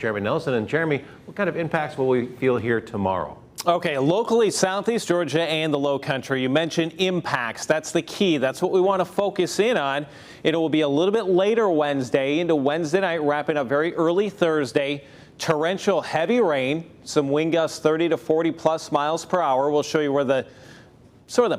Jeremy Nelson. And Jeremy, what kind of impacts will we feel here tomorrow? Okay, locally, southeast Georgia and the low country. You mentioned impacts. That's the key. That's what we want to focus in on. It will be a little bit later Wednesday into Wednesday night, wrapping up very early Thursday. Torrential heavy rain, some wind gusts 30 to 40 plus miles per hour. We'll show you where the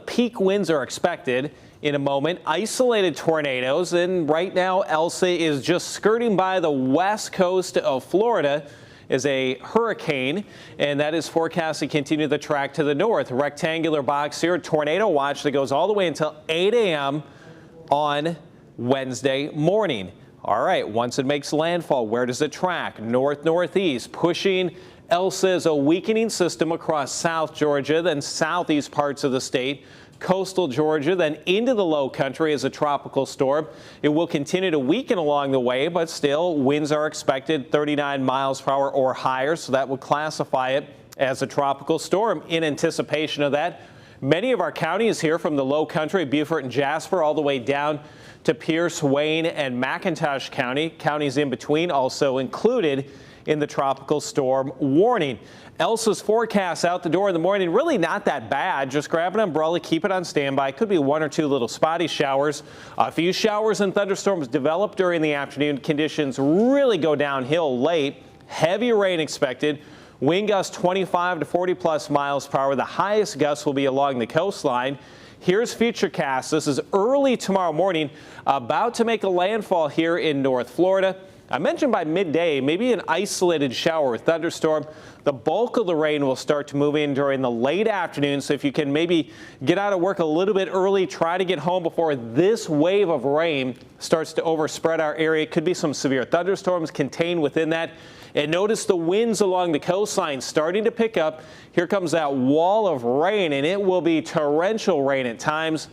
peak winds are expected in a moment. Isolated tornadoes, and right now Elsa is just skirting by the west coast of Florida as a hurricane, and that is forecast to continue the track to the north. A rectangular box here, a tornado watch that goes all the way until 8 a.m. on Wednesday morning. All right, once it makes landfall, where does it track? North-northeast, pushing Elsa as a weakening system across South Georgia, then southeast parts of the state, coastal Georgia, then into the low country as a tropical storm. It will continue to weaken along the way, but still winds are expected 39 miles per hour or higher, so that would classify it as a tropical storm. In anticipation of that, many of our counties here from the low country, Beaufort and Jasper, all the way down to Pierce, Wayne, and McIntosh County, counties in between also included in the tropical storm warning. Elsa's forecast out the door in the morning, really not that bad. Just grab an umbrella, keep it on standby. Could be one or two little spotty showers. A few showers and thunderstorms develop during the afternoon. Conditions really go downhill late. Heavy rain expected. Wind gusts 25 to 40 plus miles per hour. The highest gusts will be along the coastline. Here's Futurecast. This is early tomorrow morning, about to make a landfall here in North Florida. I mentioned by midday, maybe an isolated shower or thunderstorm. The bulk of the rain will start to move in during the late afternoon. So if you can maybe get out of work a little bit early, try to get home before this wave of rain starts to overspread our area. Could be some severe thunderstorms contained within that. And notice the winds along the coastline starting to pick up. Here comes that wall of rain, and it will be torrential rain at times,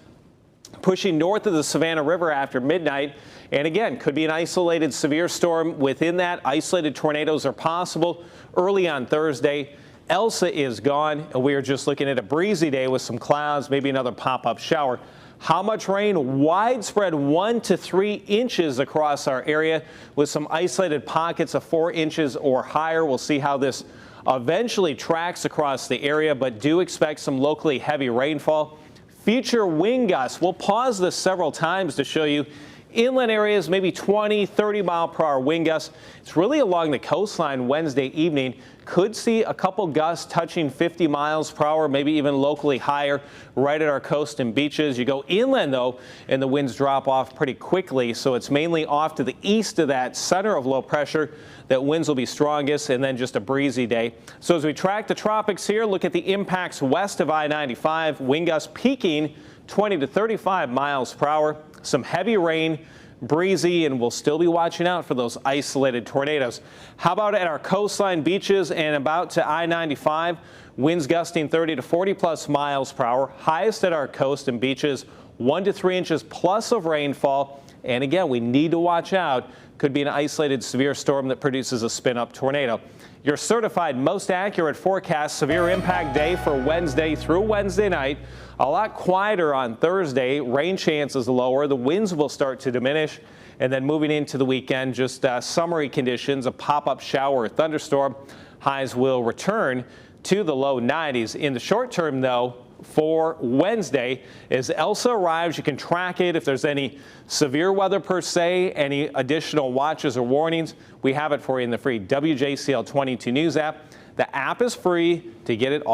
pushing north of the Savannah River after midnight. And again, could be an isolated severe storm within that. Isolated tornadoes are possible early on Thursday. Elsa is gone, and we are just looking at a breezy day with some clouds, maybe another pop-up shower. How much rain? Widespread 1 to 3 inches across our area with some isolated pockets of 4 inches or higher. We'll see how this eventually tracks across the area, but do expect some locally heavy rainfall. Future wind gusts. We'll pause this several times to show you inland areas, maybe 20, 30 mile per hour wind gusts. It's really along the coastline Wednesday evening. Could see a couple gusts touching 50 miles per hour, maybe even locally higher right at our coast and beaches. You go inland, though, and the winds drop off pretty quickly. So it's mainly off to the east of that center of low pressure that winds will be strongest, and then just a breezy day. So as we track the tropics here, look at the impacts west of I-95. Wind gusts peaking 20 to 35 miles per hour. Some heavy rain, breezy, and we'll still be watching out for those isolated tornadoes. How about at our coastline beaches and about to I-95? Winds gusting 30 to 40 plus miles per hour. Highest at our coast and beaches, 1 to 3 inches plus of rainfall. And again, we need to watch out. Could be an isolated severe storm that produces a spin-up tornado. Your certified most accurate forecast, severe impact day for Wednesday through Wednesday night. A lot quieter on Thursday. Rain chances lower. The winds will start to diminish. And then moving into the weekend, just summery conditions, a pop-up shower or thunderstorm. Highs will return to the low 90s. In the short term, though, for Wednesday, as Elsa arrives, you can track it. If there's any severe weather per se, any additional watches or warnings, we have it for you in the free WJCL 22 News app. The app is free to get it all.